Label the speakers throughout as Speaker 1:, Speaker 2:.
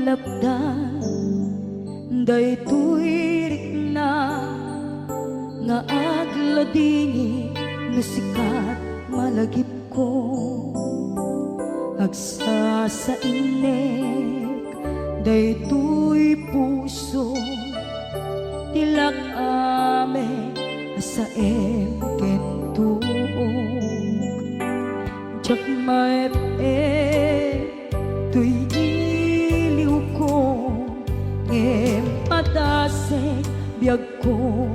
Speaker 1: lapdan daytoy rikna nga agladini no sikat malagip ko agsa sa inek daytoy puso tilak ame sa kentug jak maep tuy iliw ko ngem patasek biyag ko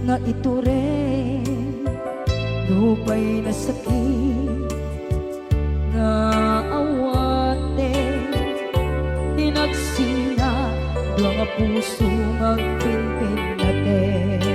Speaker 1: nga ito rin lupay na sakit nga awate hinagsinga dua nga puso magpinpin natin.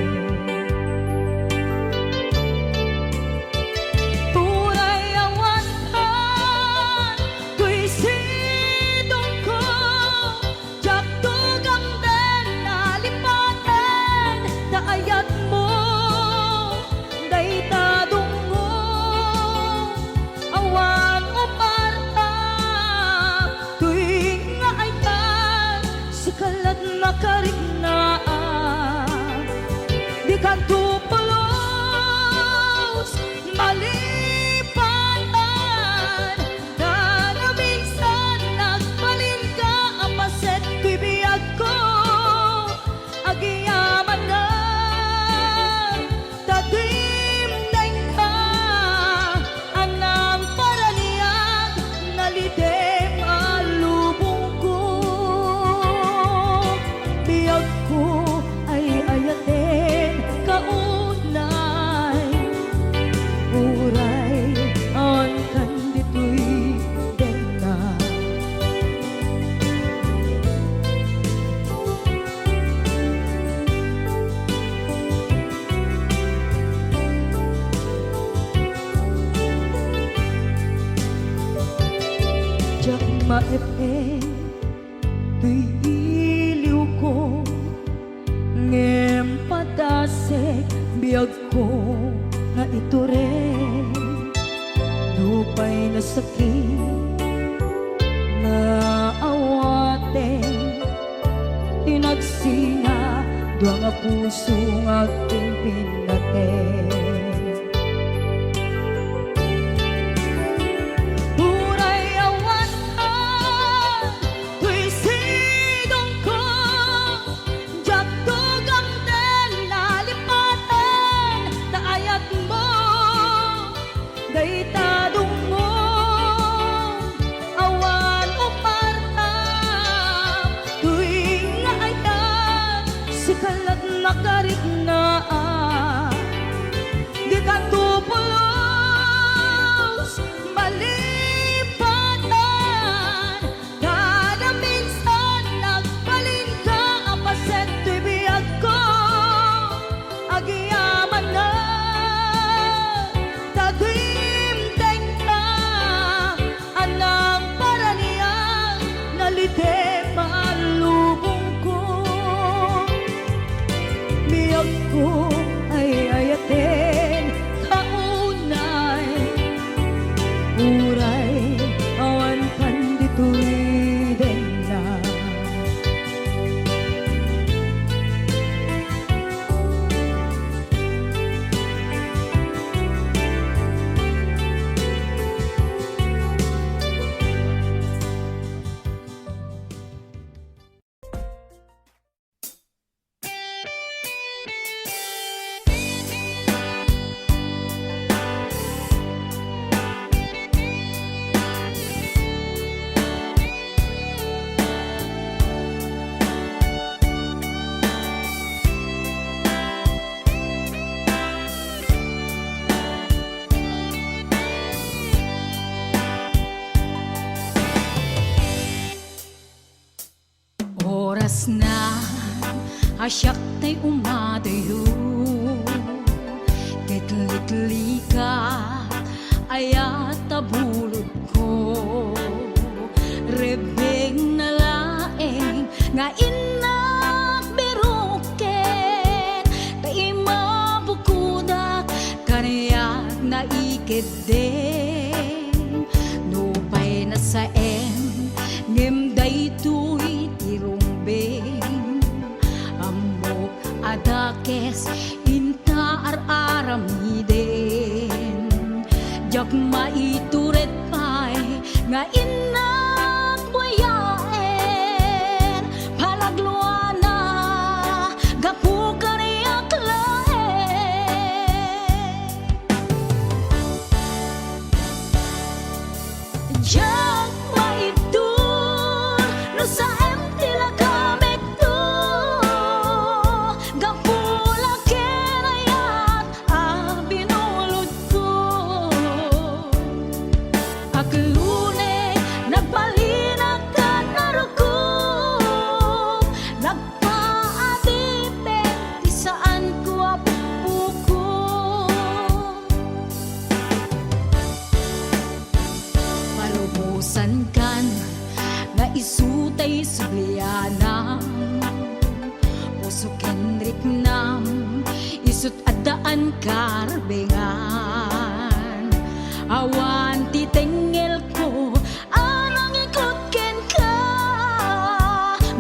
Speaker 1: Makariknaan di kanto palos malipanan na minsan nagbalin ka ang paset bibiyag ko agiyaman na tatimneng ka anang paraniyag nalidem alubong ko biyag ko ay ayatin kaunay uray ang kandito'y dena jak maepe tuy iliw ko ngem patasek biyag ko nga ito rin lupay na sakit na awate tinagsinga dua nga puso nga pimpin natin. Makariknaan di kanto palos malipatan kada minsan nagbalin ka ang paset biyag ko agiyaman na tagimteng na anang paraniyang nalite malubong ko biyag ko ay ayatin kaunay uray awan kandito'y dena oras na asyak ta'y umadayo kitlit-likat ayat tabulod ko rebeng na laeng nga inak biruken ta'y mabukudak kaniyak na ikideng nupay na sa ngem daytoy
Speaker 2: adakes inta ar-aramiden jak maituret pay nga inak buyaen palagluana gapu kaniyak laen jak maitur no sa tila kamek to gapula kenayat binulod ko aklune nagbalinag ka narukom nagpaadipe ti saan ko apuko malubusan kan nga isutay subliana puso kenrik nam isut adaan karbengan awan titengel ko anang ikot ken ka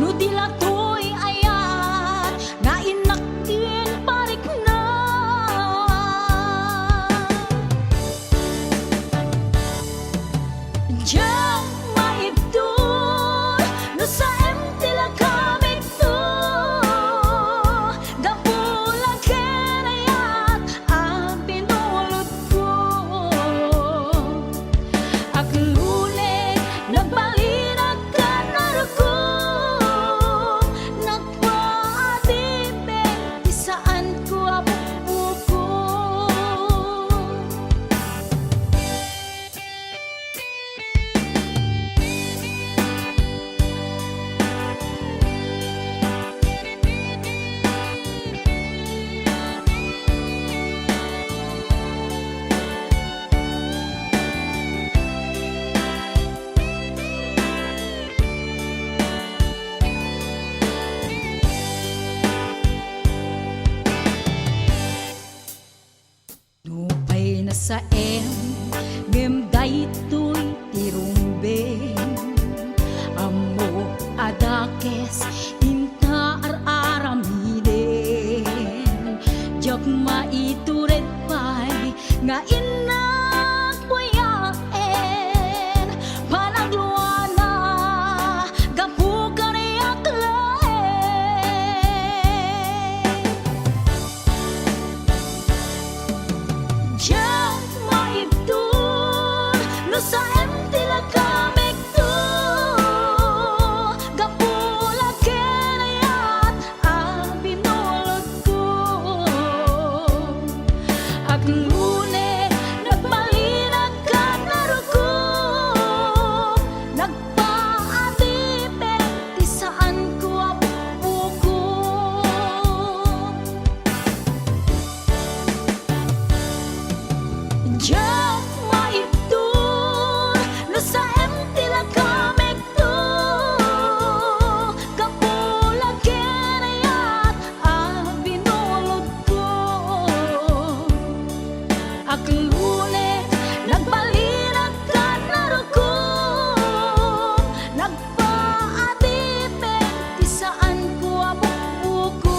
Speaker 2: no dilatoy ayat nga inakin parik na Diyan maibdur no sa tila kamig to gapula kenayat binulod ko aklune nagbalinag ka narukom nagpaadipe ti saan ko apuko Nupay na sa ngem daytoy tirumbeng amo adakes inta ar-aramiden jak maituret pay nga inak buyaen panagluana gapu kaniyak laen Diyan maibdur no sa tila kamek to gapula kenayat binulod ko aklune nagbalinag ka narukom nagpaadipe ti saan ko apuko Diyan maibdur no sa tila kamek to gapula kenayat binulod ko aklune nagbalinag ka narukom nagpaadipe ti saan ko apuko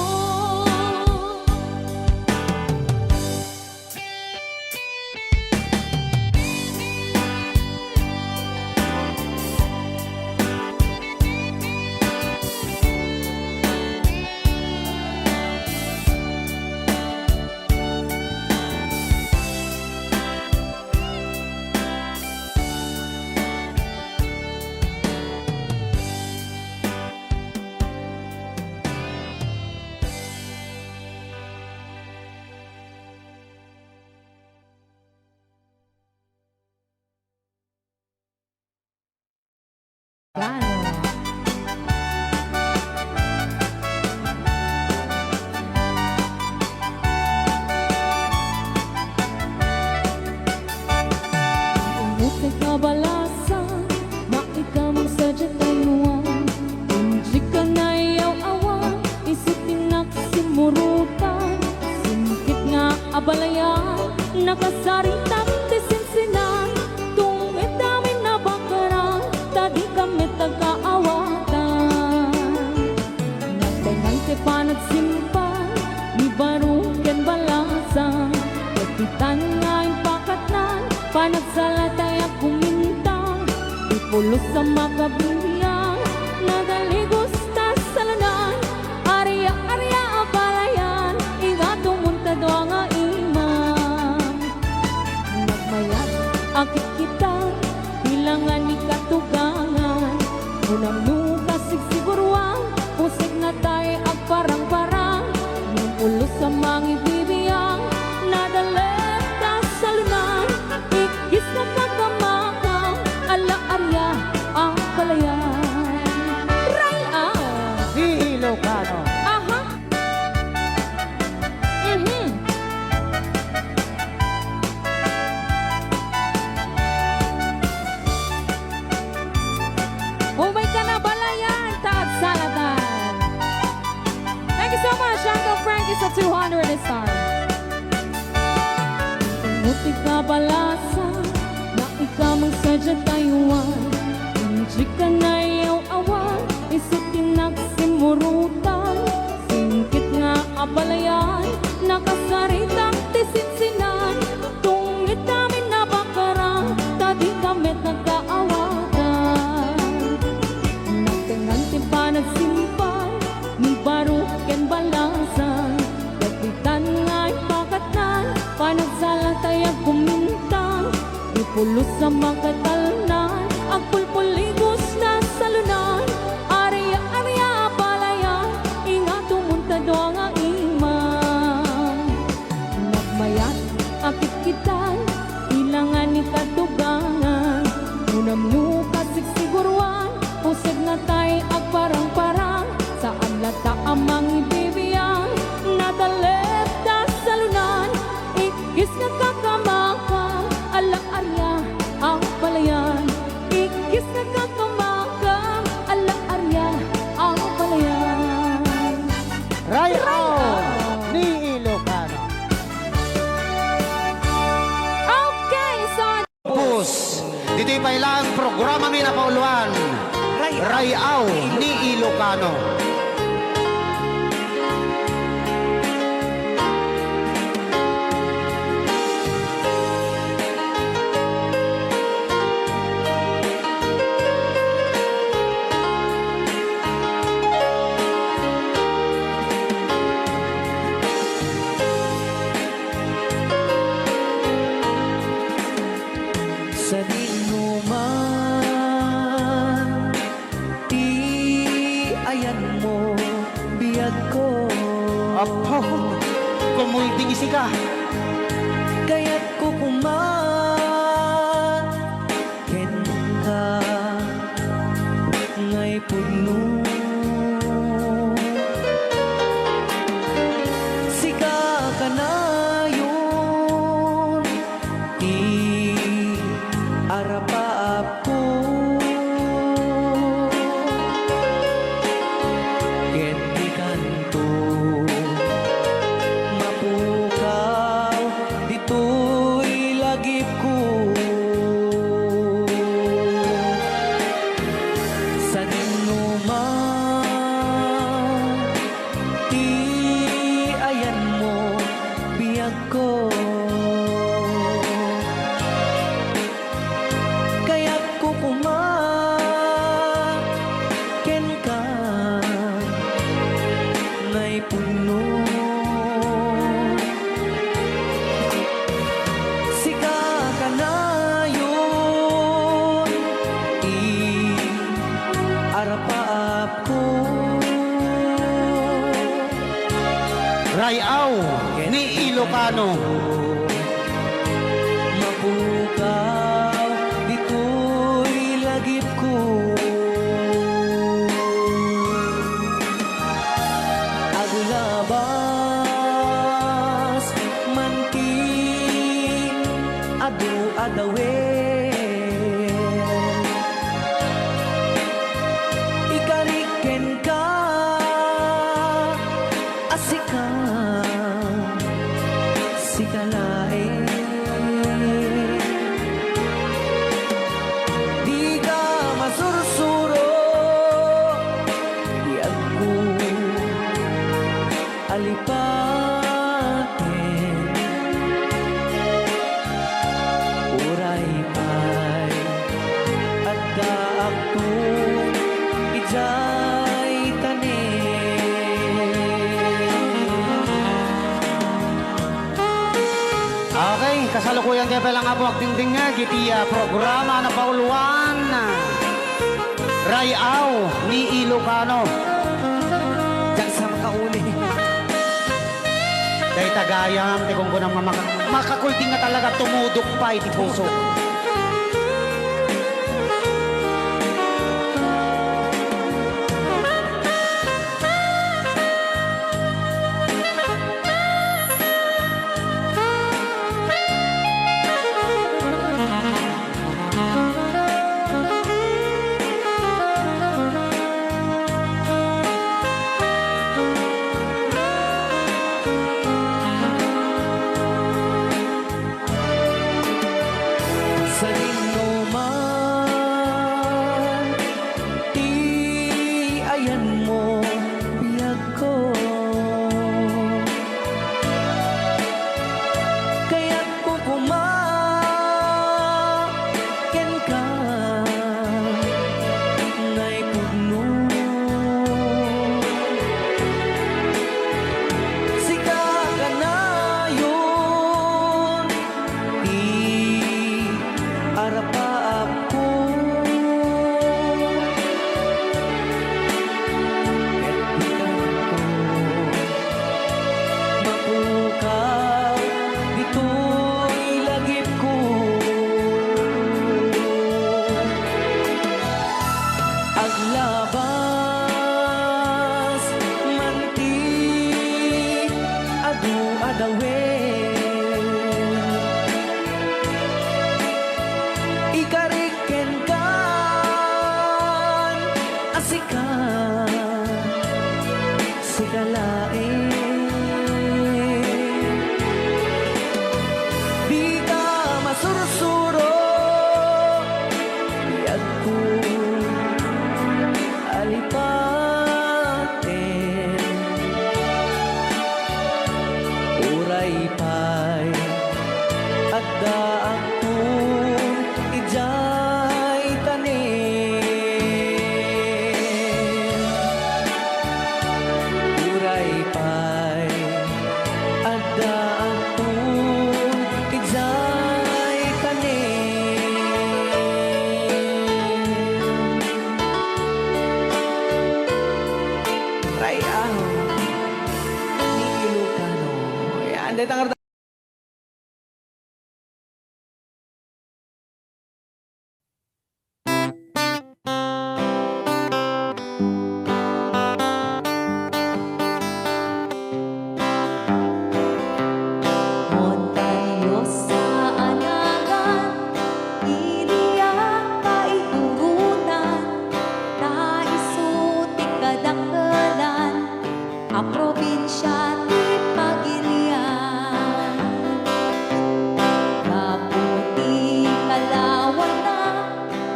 Speaker 3: Umutay kabalasan, maikamang sadya tayuan Hindi ka nayaw awan, isitinak simurutan Sintit nga abalayan, nakasaritak tisinsinan Tungit namin na bakaran, tadi kami taga 200 this time. Mutik ka balasa na ikaw magsadya tayuan. Hindi ka na iyaw awan, isutinak simurutan. Singkit nga abalayan, nakasaritang tisinsinan. Tungit namin na bakara, tadi kami nagkaawatan. Natingantin pa nagsimpan, ni baruken balasan. Dapitan nga'y pakatan, panagsalang tayag kumintang. Ipulos sa makatalnan, ang pulpuligos na salunan. Arya-arya palayan, ingat tumunta doang ang imam. Nagmayat, akit kitan, ilangan ni katugangan. Unam kasik siguruan, usag na tayo agparang-parang. Saan lata amang ibibiyang, nadalep na salunan. Ikis na kakamakang, ala-arya ang palayan. Ikis na kakamakang, ala-arya ang palayan.
Speaker 4: Rayaw ni Ilocano.
Speaker 3: Okay, so
Speaker 4: Pus, dito'y pailang programa mi na pauluan. Rayaw ni Ilocano.
Speaker 1: Sa dinuman, ayan mo, biyag ko.
Speaker 4: Apo, kumulting isi ka.
Speaker 1: Kaya't ko kuman, ken ka, ngay puno. Sika ka na yun, arapaap ko. Ken di kanto, mapukaw, dito'y lagip ko. Sa dinuman, ayan mo, biyag ko. Kaya't ko kumaken ka, ngay puno. Sika ka na yun, arapaap ko.
Speaker 4: Rayaw ni Ilocano.
Speaker 1: Mapukaw, dito'y lagip ko. Agulabas, manti, adu-adawe. Ikariken ka, asika, sikalae. Di ka masursuro, di ako alipatin. Uray ay at daakto, ijay tanin.
Speaker 4: Okay, kasalukuyan kayo palang abo agdingding nga gitiya programa na pauluan. Rayaw ni Ilocano.
Speaker 1: Diyan sa makauli.
Speaker 4: Kay tagayam, ti kung kunang makakulting nga talaga tumudok pa iti puso.
Speaker 5: mo biyag ko. Kaya't kukumaken ka na'y pugno. Sika ka na yun, arapa ako. Mapukaw, dito'y lagip ko. Aglabas, manti, adu-adawen. Ikariken kan, asika, sigalain. Di ka masursuro, biyag ko alipatin. Uray pa'y at daang kong ijay tanin. Uray pa'y at daang kong ijay tanin. Rayaw ni Ilocano. Yan, dito ang
Speaker 2: Montayo sa anagan, iliyak kaiturunan, naisutik kadakalan, a probinsya ti Pagilian. Kaputi kalawan na,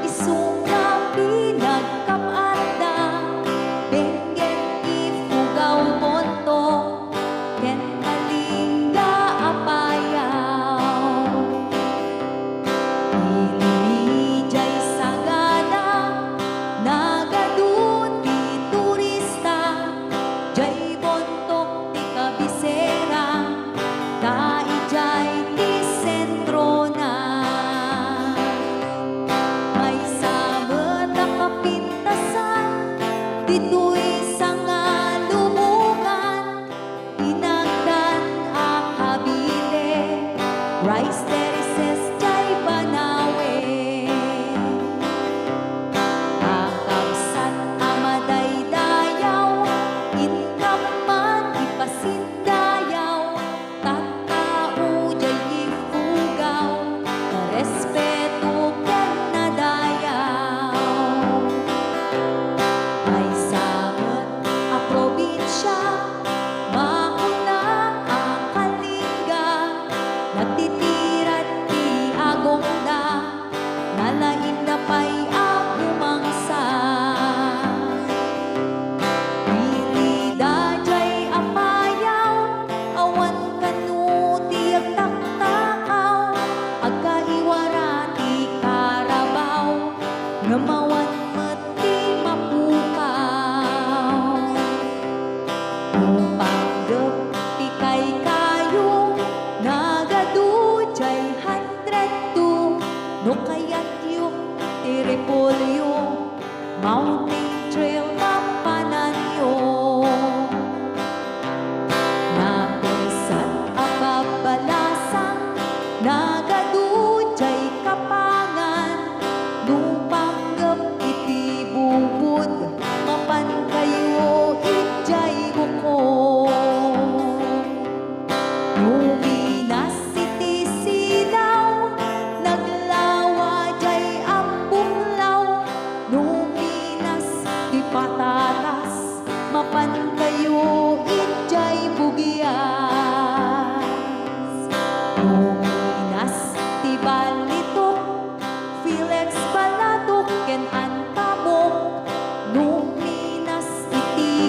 Speaker 2: isungka pinagkapat na, benggit ifugaw monto, ken kalingga apayaw. Ilimijay sagada, nagadun ti turista, jay bontok ti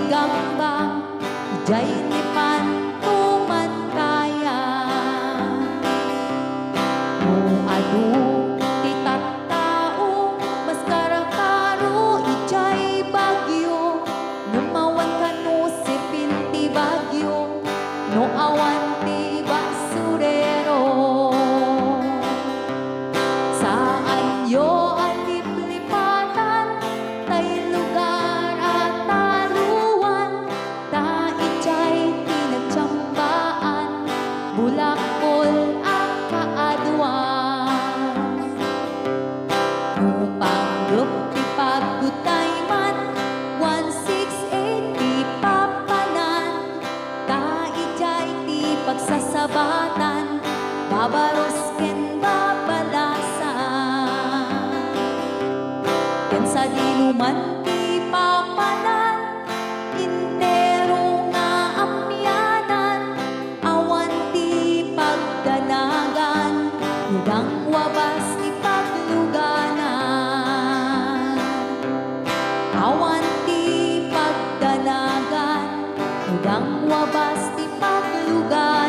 Speaker 3: gamba, ijay ni pantuman kaya. No adu ti tattao, mas karakaro ijay bagyo. No mawan kanu sirpin ti bagyo, no awan ti basurero. Saan yo aliplipatan, tay lugar at taluan, ta ijay tinatsambaan, bulakol ang kaaduan. No panggap ti pagdutay man, 168 ti papanan, ta ijay ti pagsasabatan, babaros ken babalasan. Ken sa diluman ti papanan, intero nga amyanan, awan ti pagdanagan, hudang wabas ti pagluganan. Awan ti pagdanagan, hudang wabas ti pagluganan.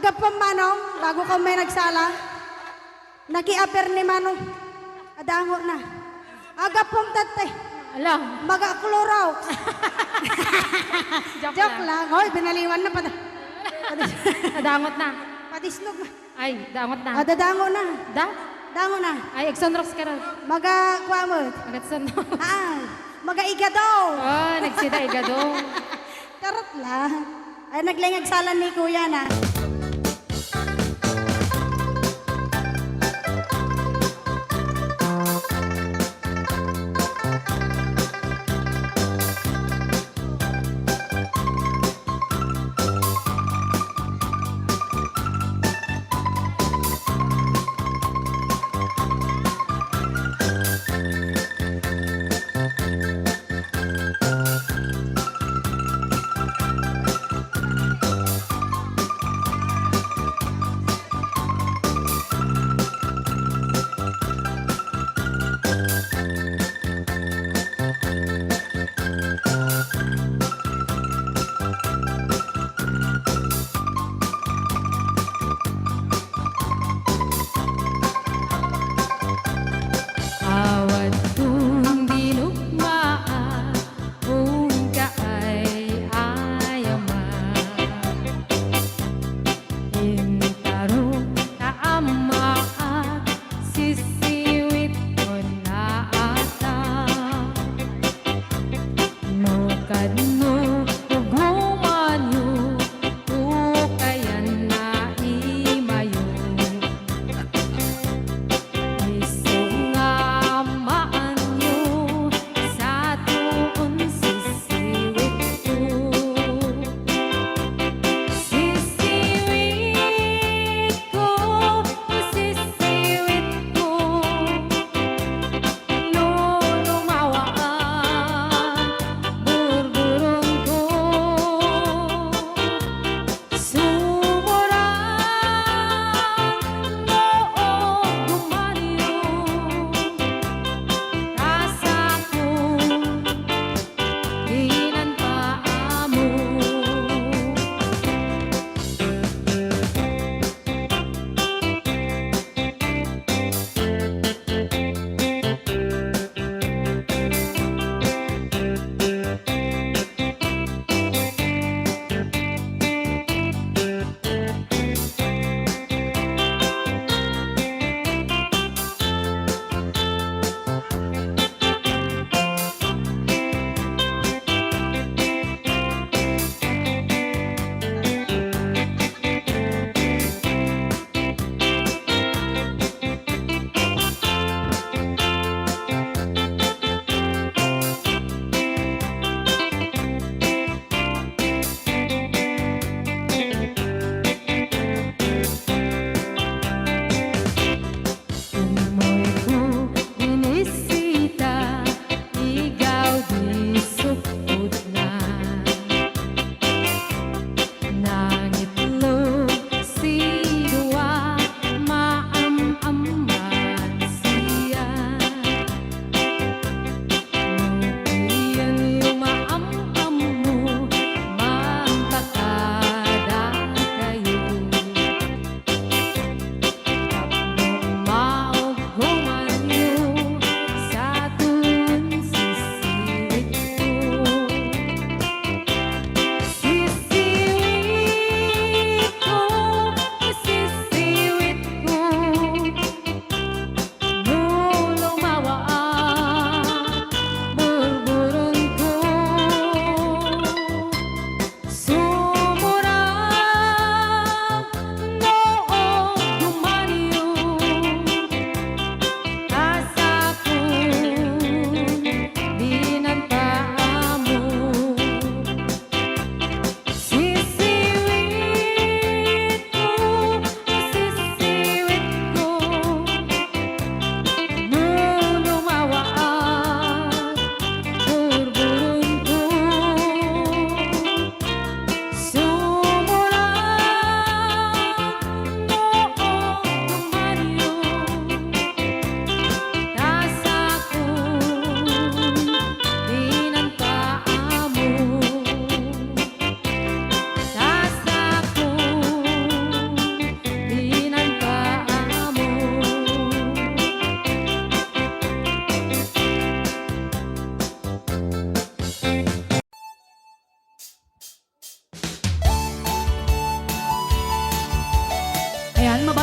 Speaker 6: Aga pa Manong, bago ka may nagsala. Nag-i-appear ni Manong. Adango na. Aga pong tatay.
Speaker 2: Ala,
Speaker 6: Maga-klorow.
Speaker 2: joke,
Speaker 6: Joke
Speaker 2: lang.
Speaker 6: lang. Hoy, binaliwan na pa.
Speaker 2: Nadangot na.
Speaker 6: Padisnog na.
Speaker 2: Ay, dangot na.
Speaker 6: Dadango na.
Speaker 2: Da?
Speaker 6: Dango na.
Speaker 2: Ay, Exonrox ka rin.
Speaker 6: Maga-kwamot.
Speaker 2: Agatson.
Speaker 6: Maga-igadaw.
Speaker 2: Oh, nagsida igado.
Speaker 6: Karot lang. Ay, naglingag salan ni Kuya na.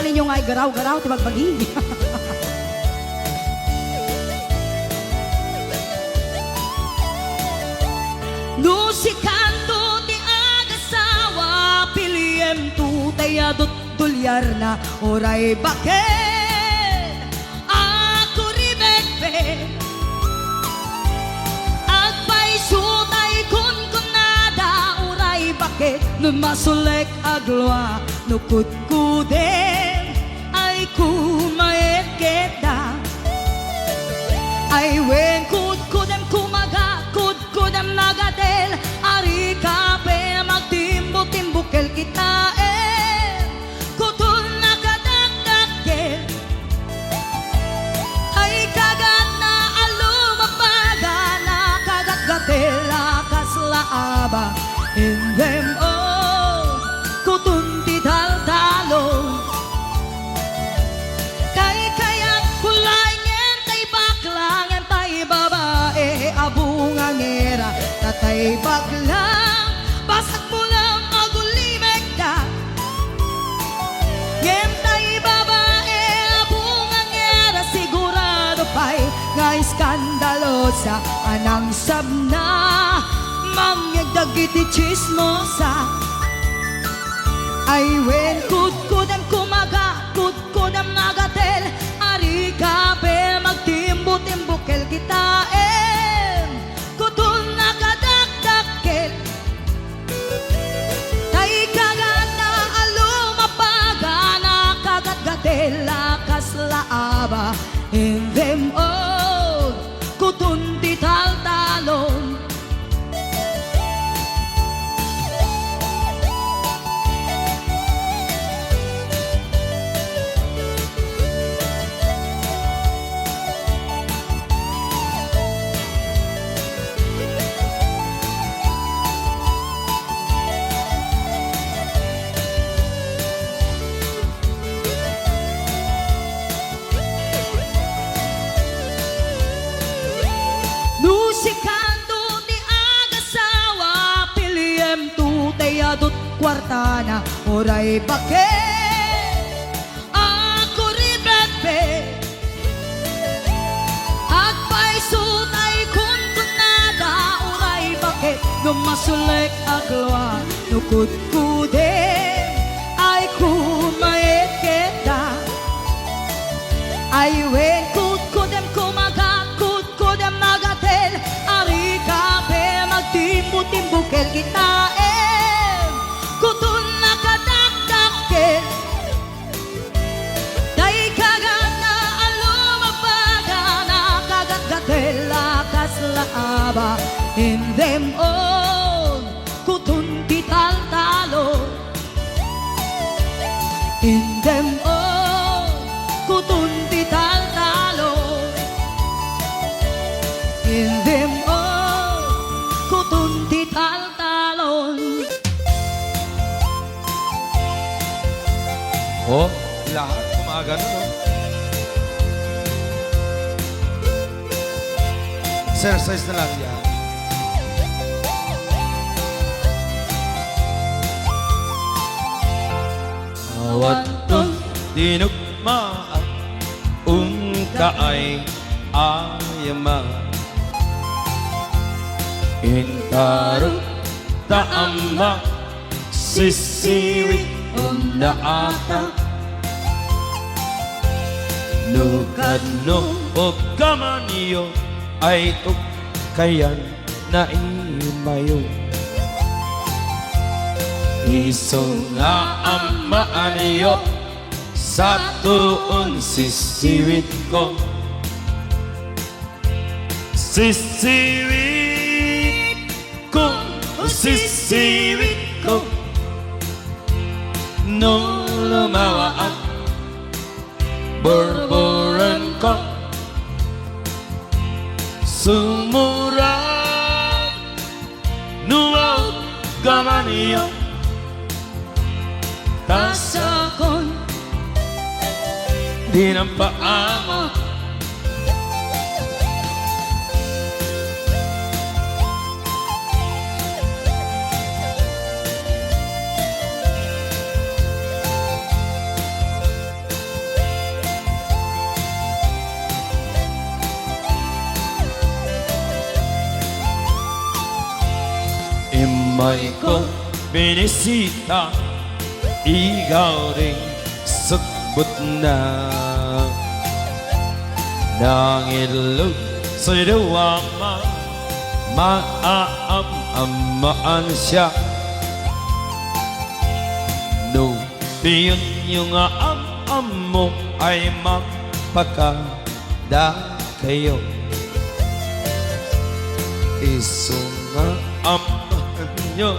Speaker 6: ninyo nga garaw-garaw, tibagbagi.
Speaker 1: No si kanto ti agasawa, piliem tu tayadot tulyar na oray bakit ako ribekbe. Agpay sutay kun kunada oray bakit nun masulek agloa nukut kuden ay kumayet kita. Ay wen kudem kumaga kudem nagadel ari kape magtimbo-timbukel kita kutul nakadagdakel ay kagat na alumapaga na kagat-gatel lakas laaba in them all kutunti dal-dalong kaya't kulay ngentay baklang ngentay babae abungangera tatay baklang basag mo lang magulimeg ka ngentay babae abungangera sigurado pa'y nga iskandalosa anang sabna mangyagdagiti chismosa ay wen kudem kumaga kudem nagatel ari kape magtimbo-timbukel kita kutul nakadakdakel tay kagat na alumapaga na kagat-gatel lakas laaba in them all kutunti tal-talon. Nusikando ni agasawa piliem tu tayadot kwartana oray bakit ako ribetbe agpay sutay kun kunada oray bakit gumasulek agloa nukut kudem ay kumayet kita ay wen kudem kumaga kudem nagatel ari kape magtimbo-timbukel kita kutul nakadakdakel day kagat na alumapaga na kagat-gatel lakas laaba in them all kutunti tal-talo in them all kutunti tal-talo in them all kutunti tal-talon.
Speaker 7: Oh, lahat gumagano, no? Exercise na lang yan. Awatong dinugmaan kaay ayama Intarong taama sisiwi na ata Nukadno o kamaniyo ay kayan na imayo Iso nga amaaniyo sa tuon sisiwit ko Sisiwit ko, sisiwit ko Nung lumawa at borboran ko Sumurang nuwaw gamaniyo Tasakon di ng paamo binisita, ikaw rin sagbot na. Nangilog sa duwama, maaam-amaan siya. No, piyon yung am mo ay magpakada kayo. Isunga amahan nyo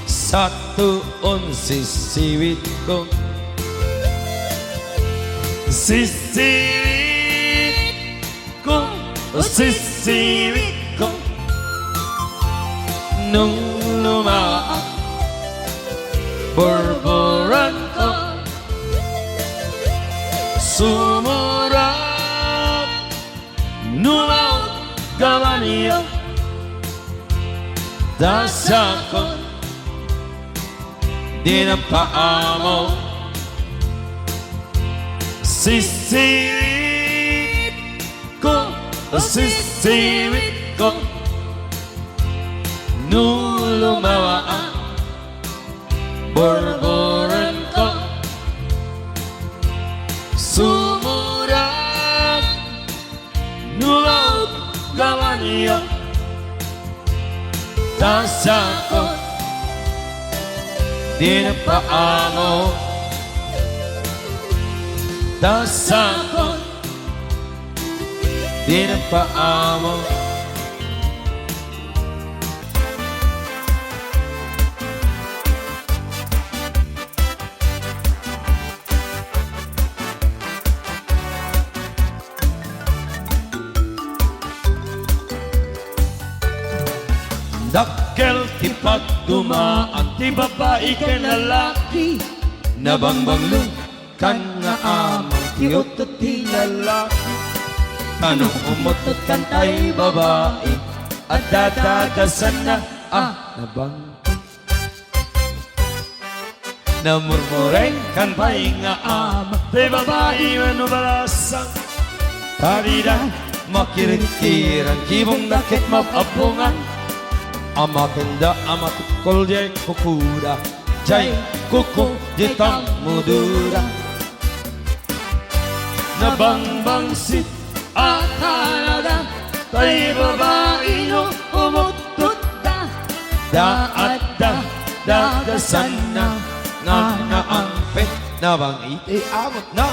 Speaker 7: sa tuon sisiwit ko. Sisiwit ko, sisiwit ko. Nung lumaak, borboran ko. Sumurap, numaw, gawa niyo. Dasakon, di na paamo. Sisiwit ko, sisiwit ko. Nung lumawa, borboran ko. Sumurap, numaw, gawa niyo. Dasakon, di na paamo. Dasakon, di na paamo. Dakkel ti pagdumaan ti babae kay lalaki, nabangbanglo kan nga amang ti utot ti lalaki. Tanong umutot kan tay babae at dadagasan na nabang. Namurmureng kan pay nga amang ti babae ano balasang. Kadida makirikiran kibong nakit mapapungan. Amakenda amatukol jay kukura, jay kuku jitang mudura. Nabangbangsit at halaga, tay babae no umutot da. Daat dagasan na, nga naampet, nabang iti amot na.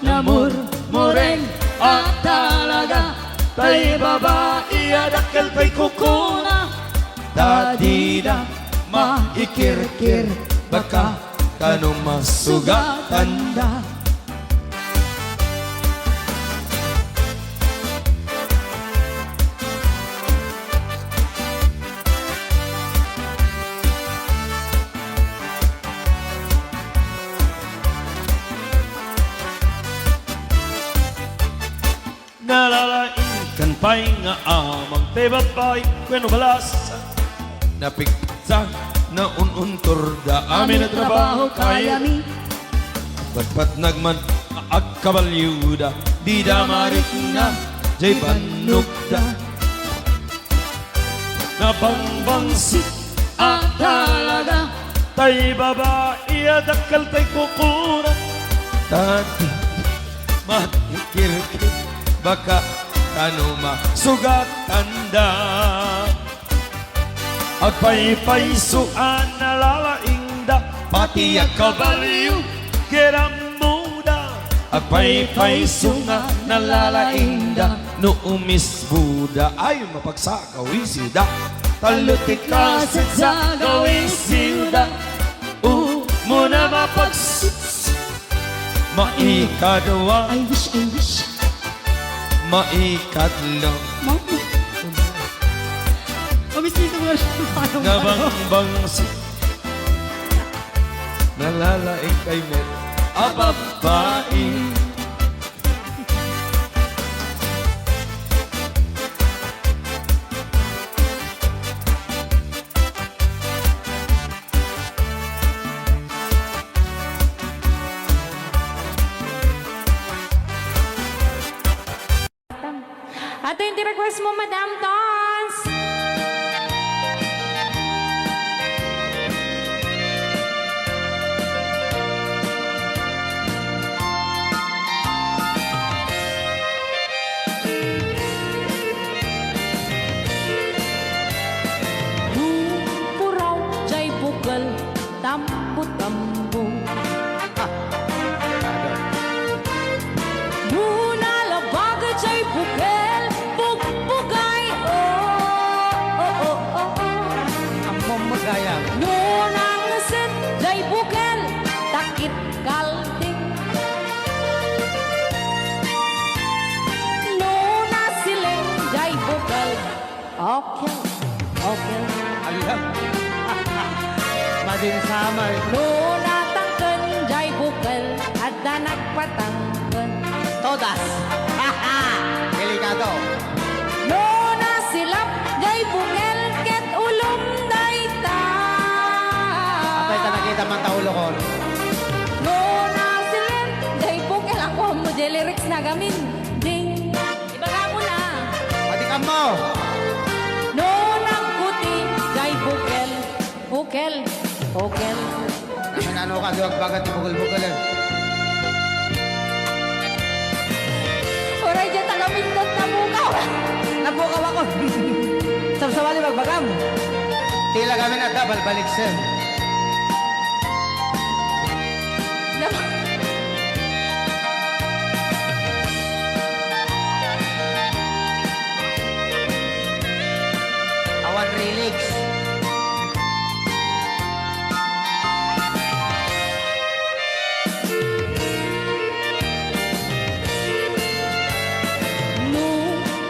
Speaker 7: Namurmureng at halaga, tay babae adakal pa'y kukuna. Dadida maikirkir, baka kanong masugatan da. Nalalain kan pa'y nga amang te babae kweno balasa. Napiksa na ununtor da amin na trabaho kaya mi. Patpat nagman agkabalyuda, di damarit na jay panugda. Nabangbangsit at talaga, tay babae adakal tay kukura. Tati matikirkir, baka kanuma sugatan da. Agpay-paysuan na lalaingda, pati ang kabaliw, kirang muda. Agpay-paysuan na lalaingda, no umis Buda. Ay, mapagsagawi sida, talutik kasit sa gawin sida. Muna mapagsit, maikadwa,
Speaker 2: I wish
Speaker 7: maikadlo.
Speaker 6: Umisito mo na siya.
Speaker 7: Nabangbangsit, nalalaing kay Met, babae.
Speaker 3: Ato yung request mo, Madam Tons. Okay. Okay.
Speaker 4: Alam. Madin summer.
Speaker 3: Luna tangken jay bukal at da nagpatangken.
Speaker 4: Todas. Delikado.
Speaker 3: Luna silap jay bukal ket ulom dayta.
Speaker 4: Apay ta nakita man taulo ko.
Speaker 3: Luna silap jay bukal ako mo jay lyrics na gamin. Ding. Ibaga mo na.
Speaker 4: Pati ka mo.
Speaker 3: Luna kuti jay bukal. Bukal. Bukal.
Speaker 4: Namin ano ka, duwag bagat ni bukol-bukol eh.
Speaker 3: Oray dyan tagamindot na bukaw.
Speaker 5: Nabukaw ako. Sabsawali magbagam.
Speaker 4: Tila kami na double baliksen. Awan relax.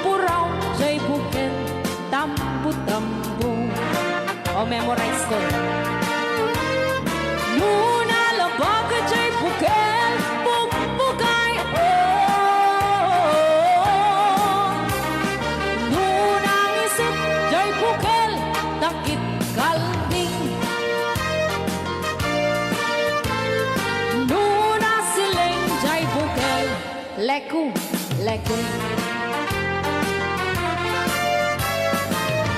Speaker 3: Puraw jay buken tambu-tambu. O memorize ko. Luna labag jay buken bugbugay. Luna isip jay bukel takit kalding. Luna siling jay bukel leku leku.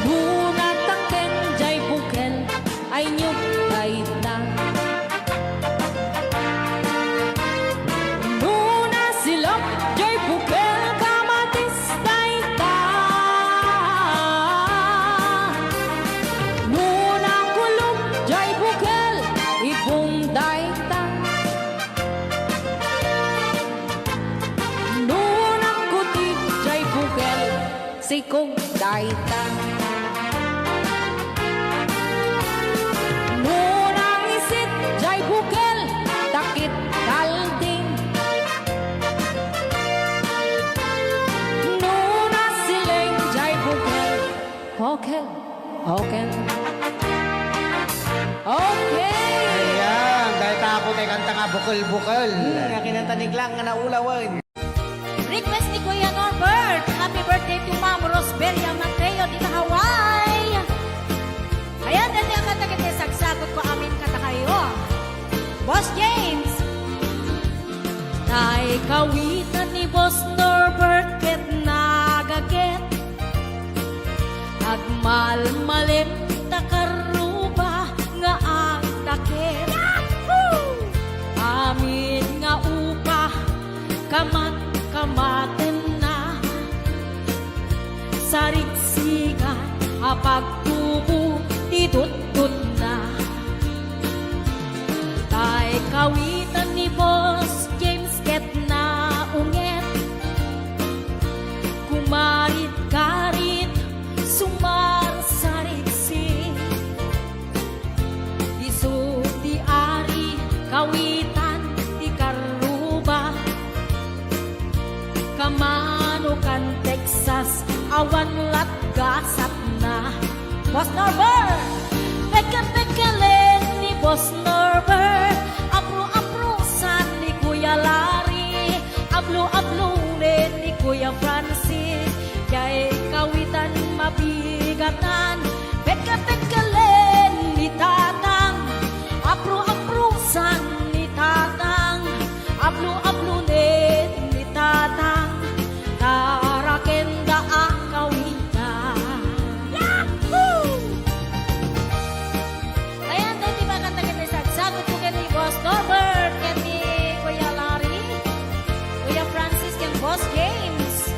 Speaker 3: Luna tangken jay bukel ay nyug dayta. Luna silap jay bukel kamatis dayta. Luna kulog jay bukel ibong dayta. Luna kuti jay bukel sikog dayta. Nunang isit jay bukel takit kalding. Nuna siling jay bukel hokel hokel. Okay.
Speaker 4: Ayan, dahil tapo tayo kanta nga bukol-bukol.
Speaker 5: Nga kinantanig lang nga naulawan.
Speaker 2: Request ni Kuya Norbert. Happy birthday to Ma'am Rosbelia Mateo dito Hawaii. Ayan, dati ang kata-kata sagsagot ko amin kata kayo. Boss James. Tay kawitan ni Boss Norbert ket nagaget. Agmalmalim takaruba nga ang takit. Amin nga upa kamat-kamaten na. Sarigsiga apagtubo idut-dut na. Tay kawitan ni Boss James ket na unget. Kumarit-karit sumar sarigsi. Isu di ari kawitan di karuba. Kamanukan Texas awan lat gasat na. Boss Norbert, peka-pekalen ni Boss Norbert. Apro-aprosan ni Kuya Larry. Ablo-ablunin ni Kuya Francis. Kay kawitan mabigatan. Peka-pekalen ni Tatang. Apro-aprosan ni Tatang. Ablo-ablunin ni Tatang. Tarakenda ang kawitan. Yahoo! Ayan, dahil diba kanta-kanta sagsagot ko ni Boss Norbert, ken ni Kuya Larry, Kuya Francis, ken Boss James,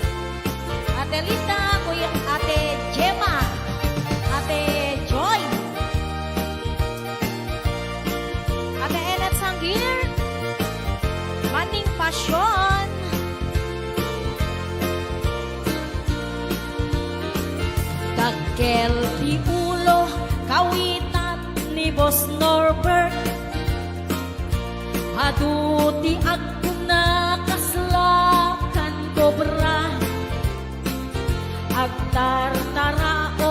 Speaker 2: Ate Lita, Kuya Ate Gemma, Ate Joy, Ate Enet Sanggir, Maning Pasyon, Dagkel di ulo kawitan ni Boss Norbert. Aduti ako na kaslakan kobra. Agtartara o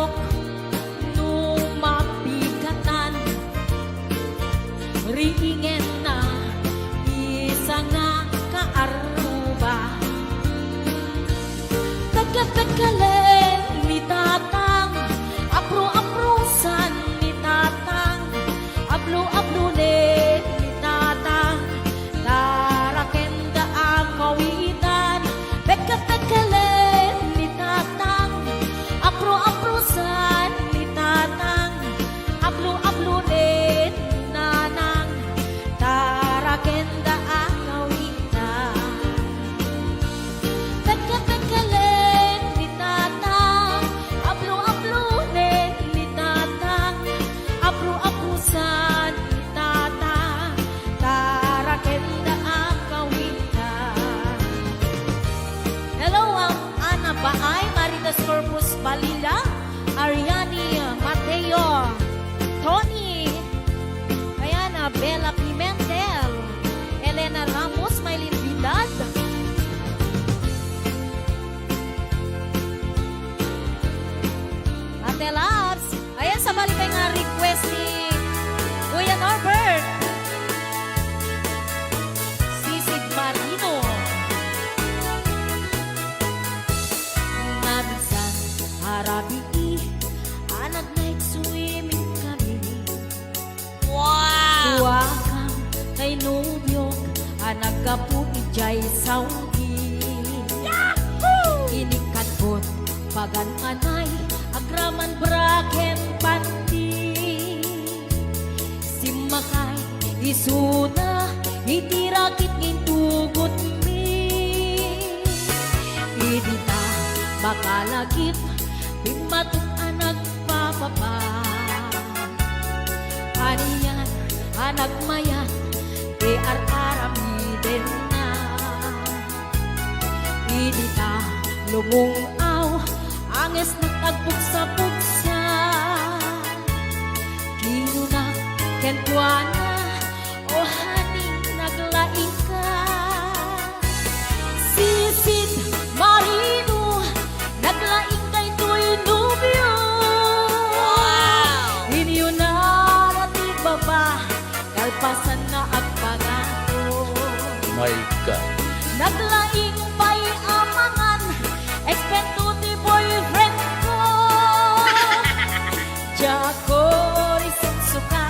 Speaker 2: nagapu ijay Saudi. Inikatbot pagan anay agraman braken pati. Simakay isuna itirakit ngintugot mi. Idita makalagip bimatuk anak papapa. Aniyan anak mayan di ar-aramiden na. Idita lumungaw anges nagtagpugsa-pugsa. Kinuna kentuana o haning naglaing ka. Sisid Marino naglaing kay tuy nubyo. Inyo na natin baba kalpasan na agpagato.
Speaker 7: My God.
Speaker 2: Naglaing pa'y amangan eksperto ti boyfriend ko. Jako risip suka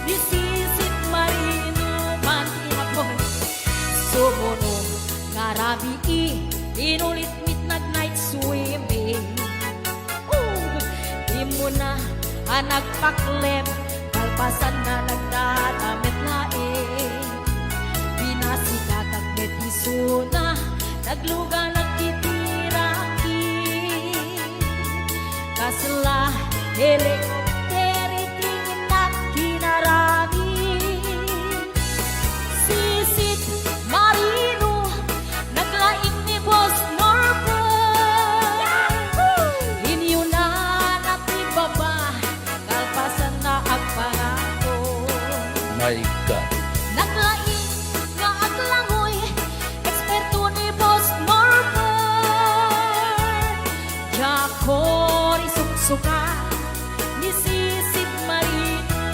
Speaker 2: disisit Marino mantihapoy. Sumuno karabi inulit midnight swimming. Di mo na nagpaklem kalpasan na nagdadamit laing. Binasikat ang betisuna nagluga nagtitiraki. Kasla helikopteri tingin na kinarami. Sisit Marino naglaing ni Boss Norbert. Inyo na natibaba kalpasan na agparato.
Speaker 7: My God.
Speaker 2: Naglaing nga aglangoy eksperto ni Boss Norbert. Jako risuksuka ni Sisid Marino.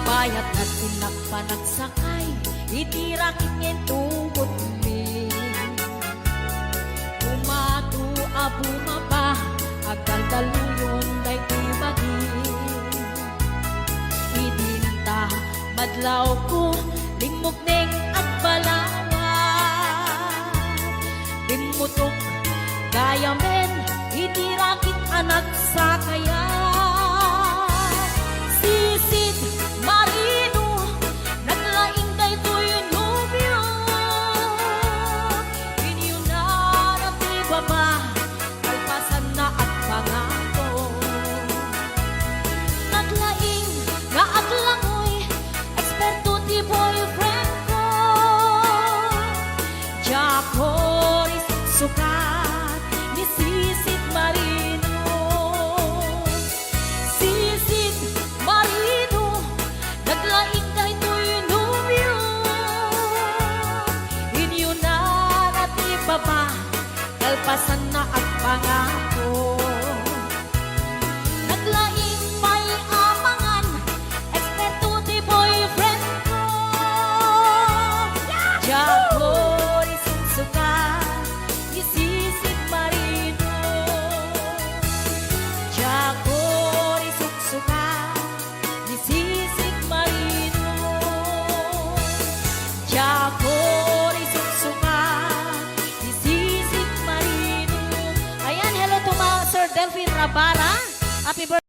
Speaker 2: Bayat na tinagpanagsakay itirakit ngayon tubot mi. Umatu abumaba agkaldaluyon day tibagi. Idinta madlaw ko limog neng agbalawa. Bimutok gaya men itirakit anak sa kaya. Sisid Marino naglaing kay tuy nubyo. Inyo na natibaba kalpasan na at pangako. Naglaing nga aglangoy eksperto ti boyfriend ko. Jako risuksukat ni Sisid Marino. Sisid Marino naglaing kay tuy nubyo. Inyo na natibaba kalpasan na at pangako. Naglaing may amangan eksperto ti boyfriend ko. Jako risuksukat ni Sisid Marino. Jako risuksukat ni Sisid Marino. Jako risuksukat ni Sisid Marino. Ayan, hello to mga Sir Delphine Rabara. Happy birthday.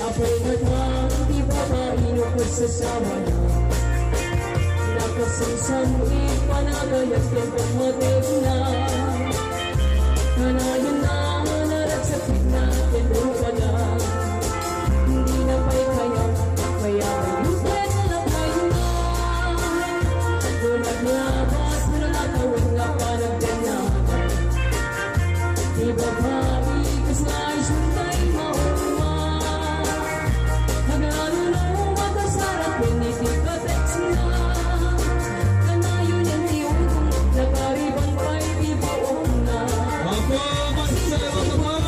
Speaker 3: Apoy nagmang di ba maino pagsasama na Nakasinsan ipanagayat kang pamatig na Nanayon na naragsapit na Tendo ka na Hindi na pa'y kaya Kaya ayusin na lang kayo na Kung naglabas mo na natawin na panagdanyan Di ba ba ikasay sunday mauma Hagano na umagasarap Piniti ka text na Kanayon ang tiyong Nakaribang pa'y di ba na
Speaker 7: Ako, masasaya mo naman.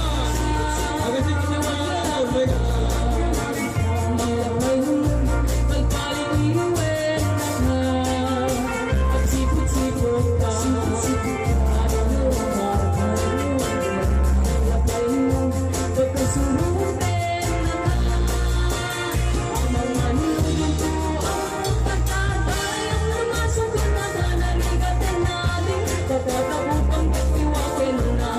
Speaker 7: Agasin ko naman ang mga.
Speaker 3: Malakay Magpalit iuwi na At sipot-sipot ka Ano Malakay Pagkasulubin na Ang mga niluluto Ang pagkatay Ang namasukin na Nanarigatin natin Pagkatakupang iwakin na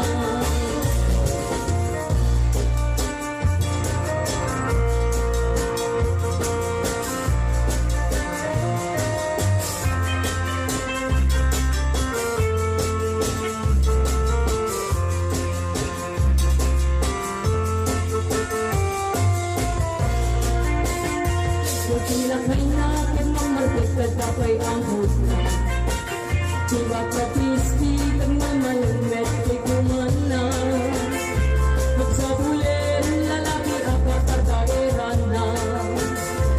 Speaker 3: Pagkilakay natin ang marpit at kapay ang hutna Diba kapisti kang mamalumit kay kumana Magsabulen lalaki ang kakargairan na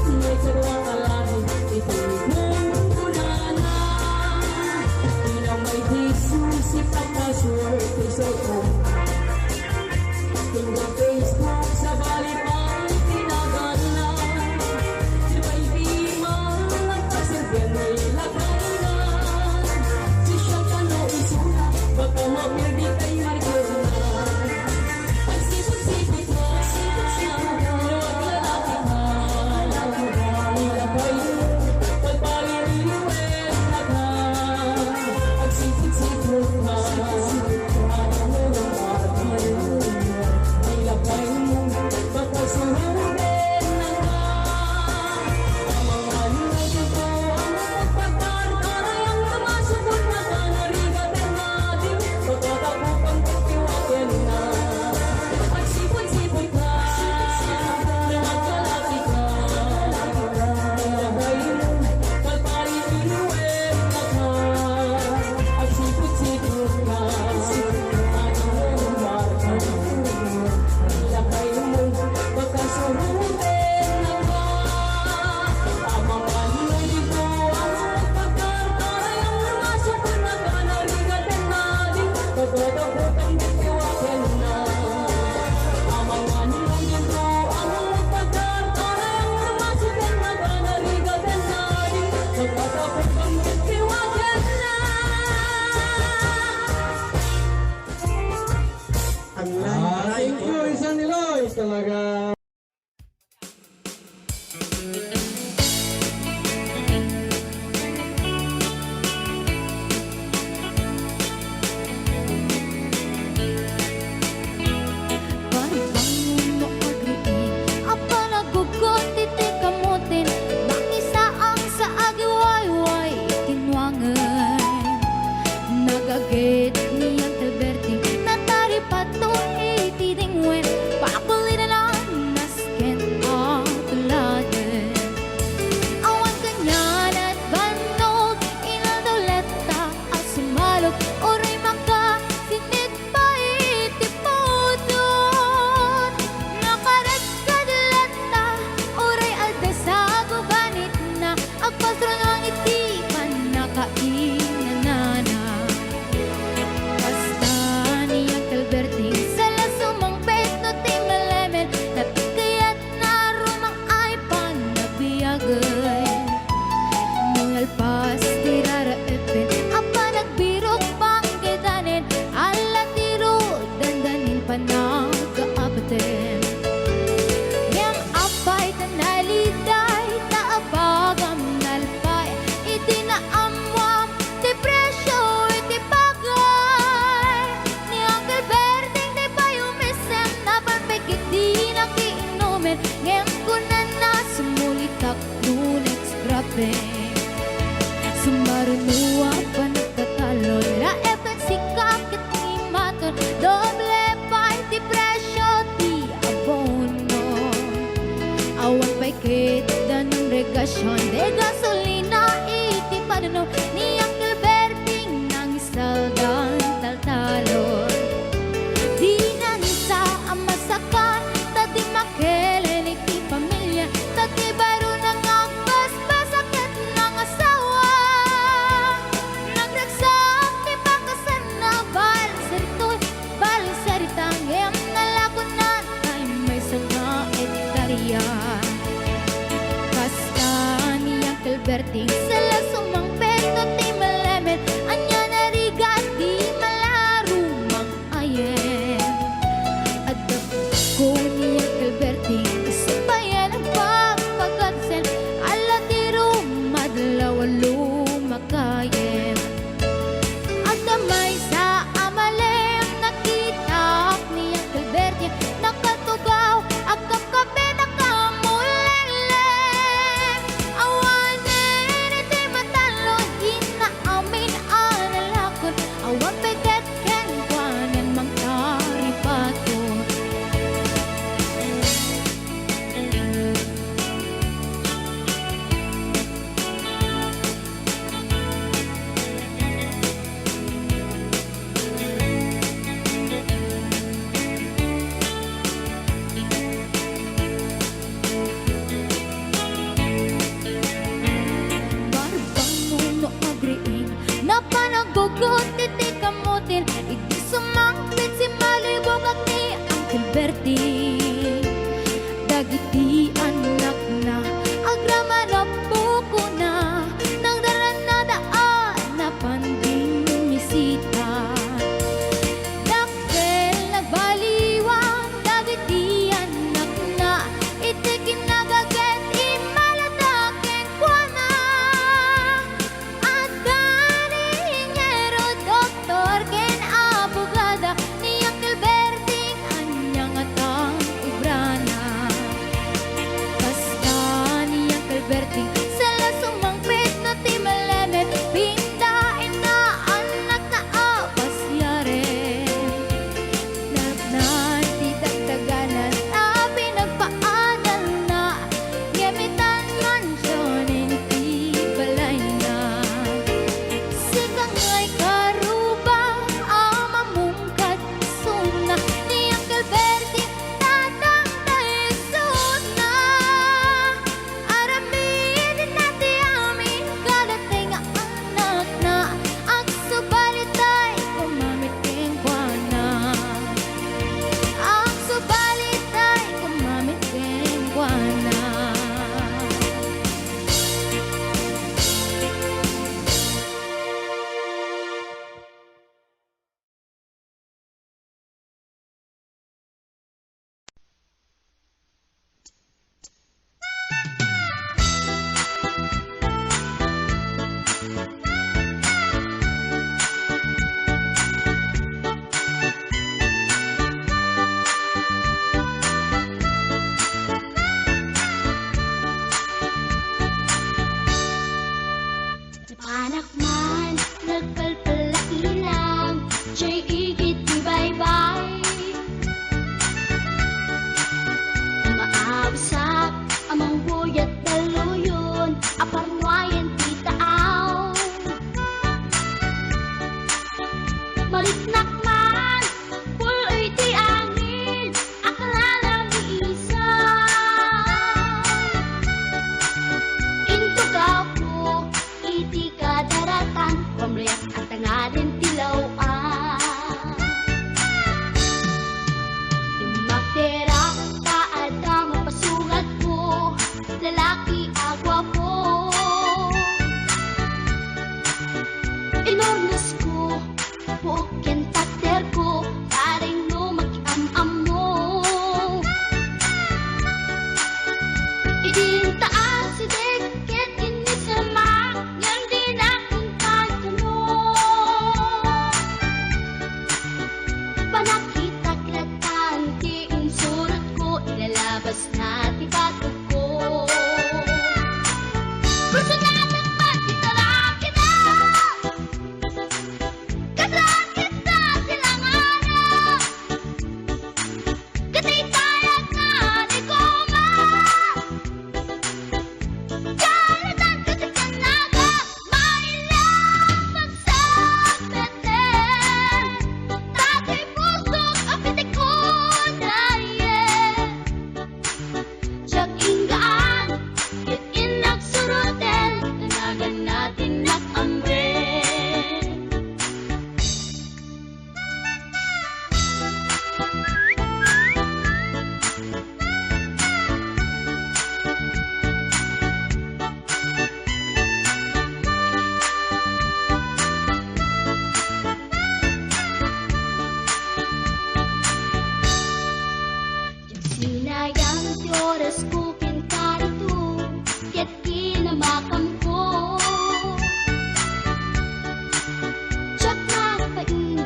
Speaker 3: May karwang alahin ito'y mong kunana Di na may Jesus ipagkaswerte sa kong Tingnan Facebook sa bali pang tinagana Siya'y di magpasilbihan may laganan Si siya ka na isuna Baka mapirdi kay Marikona Ang sipot-sipot mo Luwag lalaki ha Ilabay mo Pagpaliliwet na ka Ang sipot-sipot ka Ano mo ang marami Ilabay mo Baka surubin na ka Ang mga nilagito Ang magpagkarkaray Ang namasukot na ka Narigatin natin Pagkatakupang pagkiwakin na At sipot-sipot ka Lahat kalaki ka Ilagay mo Pagpaliliwet na ka At sipot-sipot ka Ano mo ang marami Ilagay mo pagkasurubin na ka Ang mga nilagito Ang magpagkarkaray Ang namasukot na ka Narigatin natin Pagkatakupang pagkiwakin na Ang mga nilagito Ang magpagkarkaray Ang namasukot na ka Narigatin natin Pagkatakupang pagkiwakin na
Speaker 5: Thank you, isang Niloy. Talaga.
Speaker 8: Paribang mo agriin Apa nagugot iti kamutin Mangisa ang sa agiwayway Tinwangan Nagagit niyang Alberti Natari pato iti dingwen Pakulinan sing Sumarunua pa nagtatalon Ra efet si kakit ni maton Doble party presyo di abono Awan pa'y kita ng regasyon De gasolina iti padano Ni Uncle Berting nang isaldan taltalon Di na nisa ang masakan Tati makelen iti pamilya Tati baro nang ang basbasakit ng asawa Nagragsak ni bakasan na balisaritang Em nalagunan ay may sanga etarya Kasta ni Uncle Berting Sala sumang peto ti malemen Anya nariga di malarumang ayen Adap ko ni Uncle Berting Isubayan ang pagpagansen Ala ti rumadlaw lumakayen At damay sa amalem Nakita ni Uncle Berting Nakatugaw Agam kape nakamuleleng Awanin iti matalon Inaamin analakon Awan peget ken kwanen mang taripaton Barbang nuno agriing Napanagugot iti kamutin Iti sumangpit si malibog at ni Uncle Berting Dagiti anak na Agrama na buko na Nang daran na daan na panding misita Dakkel nagbaliwang Dagiti anak na Iti kinagaget imalatakin kwa na At kanihingero doktor ken abogada Ni Uncle Berting anyang atang oras ko pinkarito, ket kinamakam ko. Tsak na pain,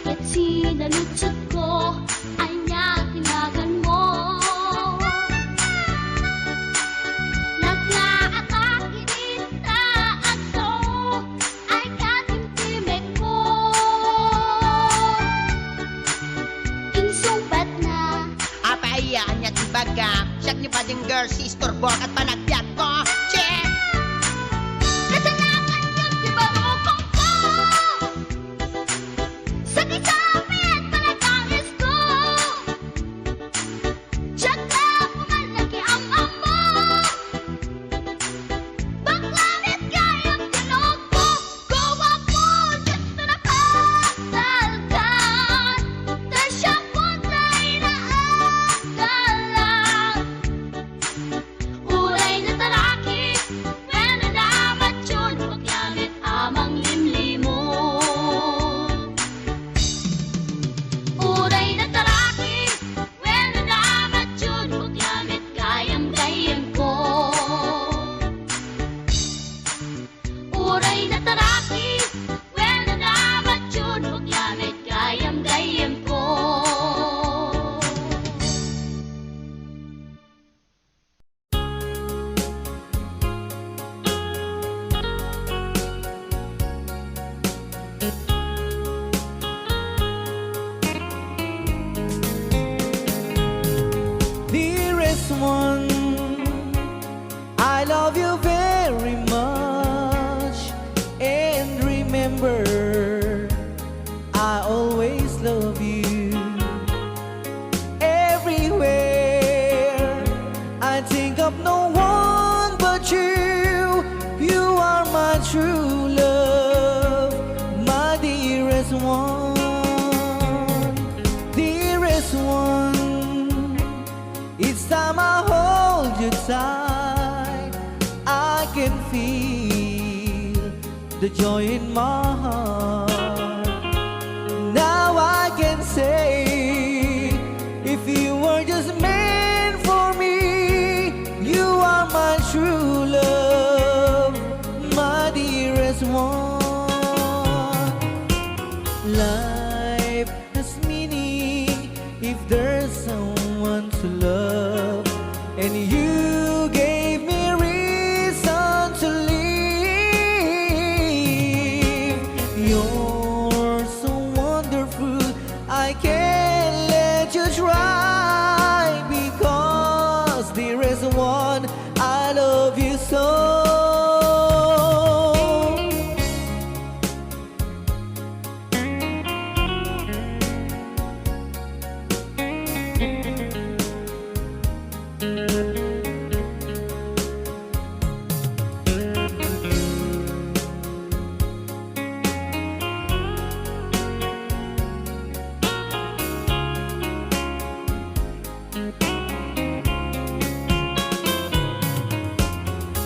Speaker 8: ket sinalutsot ko, anya tinagan mo. Naglaakak inita ako, ay katimtimek ko. Insumbat na,
Speaker 9: Apayaan niya tibaga. Siyak niyo pa ding girl, sister, bok at panagbiag ko. Check!
Speaker 8: kasalanan yun, di ba upang ko? Sa kisapit, panagangis ko. Tsak na pumalaki ang amo. Baklanit kayang tinog ko. Gawa po, dito na patalkan. Tasya po tayo na agalan. Uray na talaki, when nadamat yun, pagyamit amang limlimo. Uray na talaki, when nadamat yun, pagyamit gayam-gayam ko. Uray na talaki, when nadamat yun, pagyamit gayam-gayam ko.
Speaker 1: Dearest one, I love you very much. And remember, I always love you. Everywhere, I think of no one but you. You are my true love, my dearest one. Dearest one, each time I hold you tight, I can feel the joy in my heart. Now I can say, if you were just meant for me, you are my true love, my dearest one. Life has meaning if there's someone to love, and you gave me reason to live. You're so wonderful, I can't let you try, because there is one, I love you so.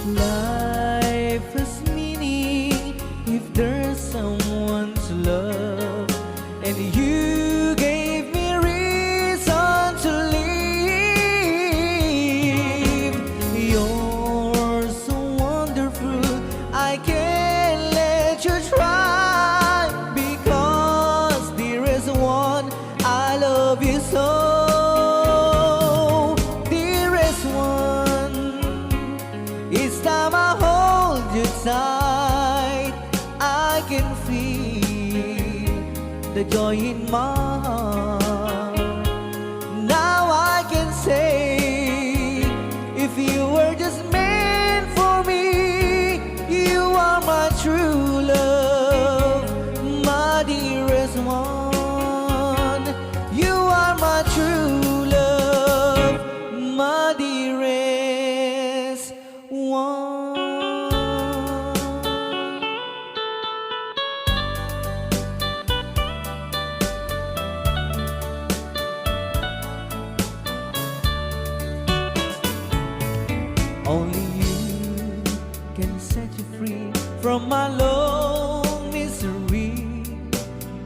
Speaker 1: Life has meaning if there's someone to love, and you gave me reason to live. You're so wonderful, I can't let you try, because there is one, I love you so. Dearest one, each time I hold you tight, I can feel the joy in my heart. Now I can say, if you were just meant for me, you are my true love, my dearest one. You are my true love, my dearest one. Only you can set you free from my long misery,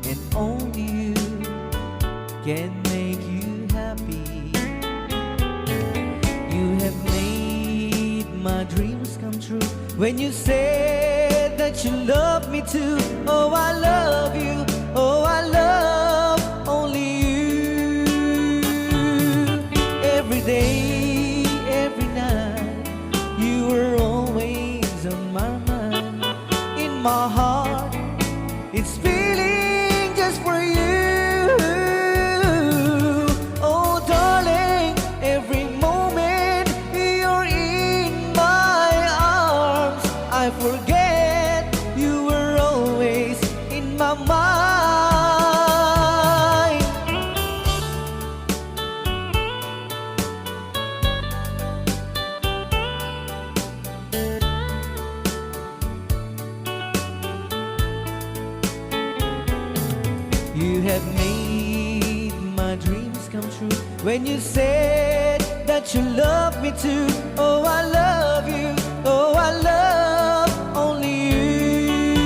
Speaker 1: and only you can make you happy. when you said that you love me too. Oh, I love you. Oh, I love only you. Every day, every night, you were always on my mind. In my heart, it's feeling just for you. Oh, darling, every moment you're in my arms, I forget you were always in my mind. You have made my dreams come true when you said that you love me too. Oh, I love you. Oh, I love only you.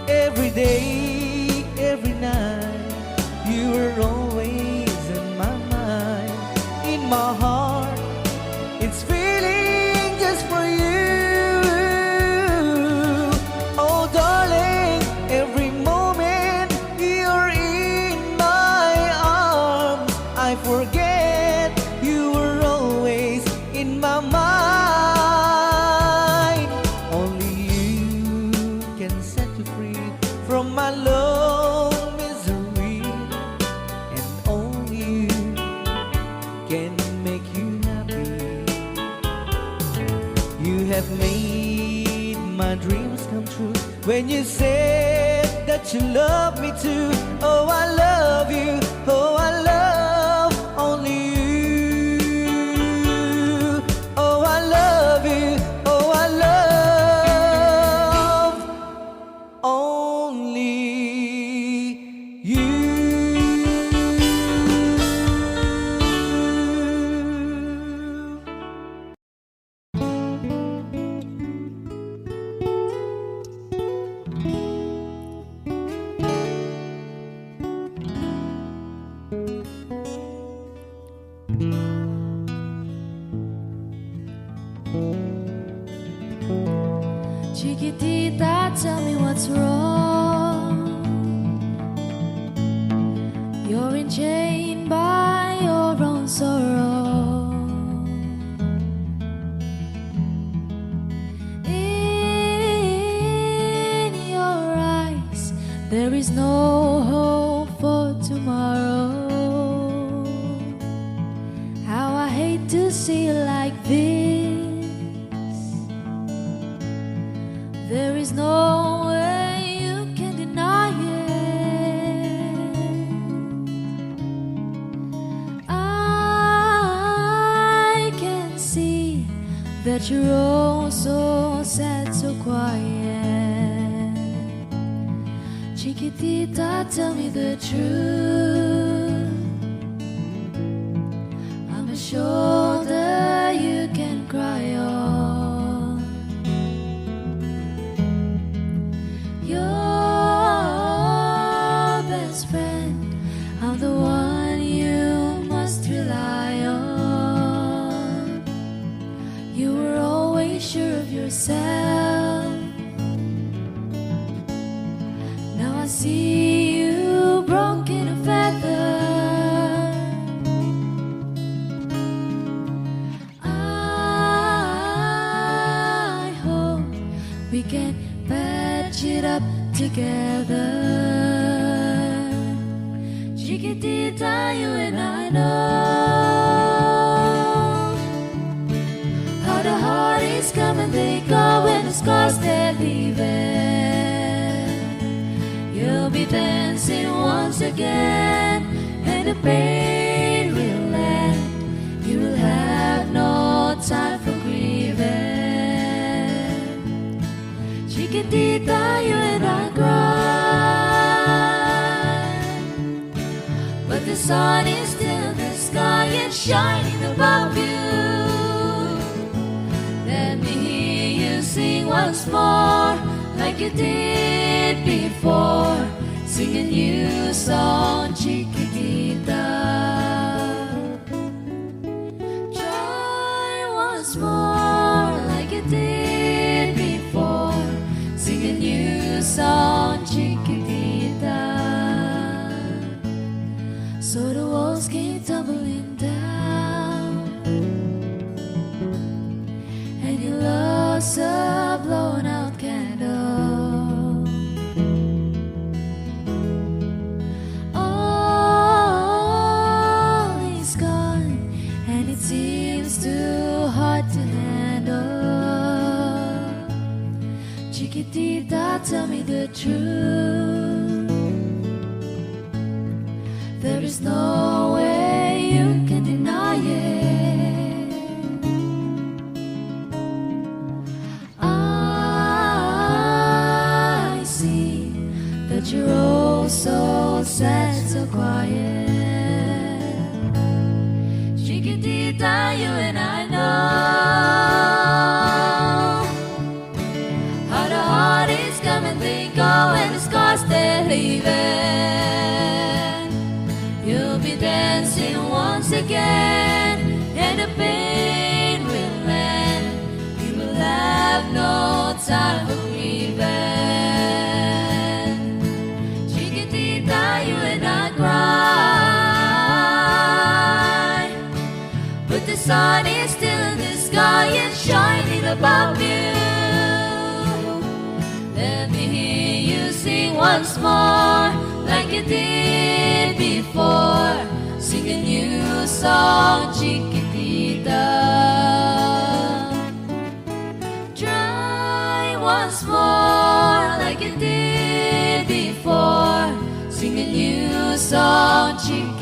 Speaker 1: Every day, every night, you were always in my mind. In my heart, it's feeling just for you. Oh, darling, every moment you're in my arms, I forget you were always in my mind. Only you can set you free from my love misery, and only you can make you happy. You have made my dreams come true when you said that you love me too. Oh, I love you. Oh, I love only you. Oh, I love you. Oh, I love only you.
Speaker 8: Chiquitita, tell me what's wrong. You're enchained by your own sorrow. In your eyes, there is no hope for tomorrow. How I hate to see you like this. There is no way you can deny it. I can see that you're all so sad, so quiet. Chiquitita, tell me the truth. I'm a shoulder you can cry on. Your best friend, I'm the one you must rely on. You were always sure of yourself. Now I see you broken a feather. I hope we can patch it up together. Chiquitita, you and I know how the heartaches come and they go, and the scars they're leaving. You'll be dancing once again, and the pain will end. You will have no time for grieving. Chiquitita, you and I cry, but the sun is still in the sky and shining above you. Let me hear you sing once more, like you did before. Sing a new song, Chiquitita. Try once more, like you did walls came tumbling down, and you lost a blown out candle. All is gone, and it seems too hard to handle. Chiquitita, tell me the truth. There is no way you can deny it. I see that you're oh so sad, so quiet. Chiquitita, you and I know how the heart is come and they go, and the scars they're leaving. You'll be dancing once again, and the pain will end. You will have no time for grieving. Chiquitita, you and I cry, but the sun is still in the sky and shining above you. Let me hear you sing once more, like you did before. Sing a new song, Chiquitita. Try once more, like you did before. Sing a new song, Chiquitita.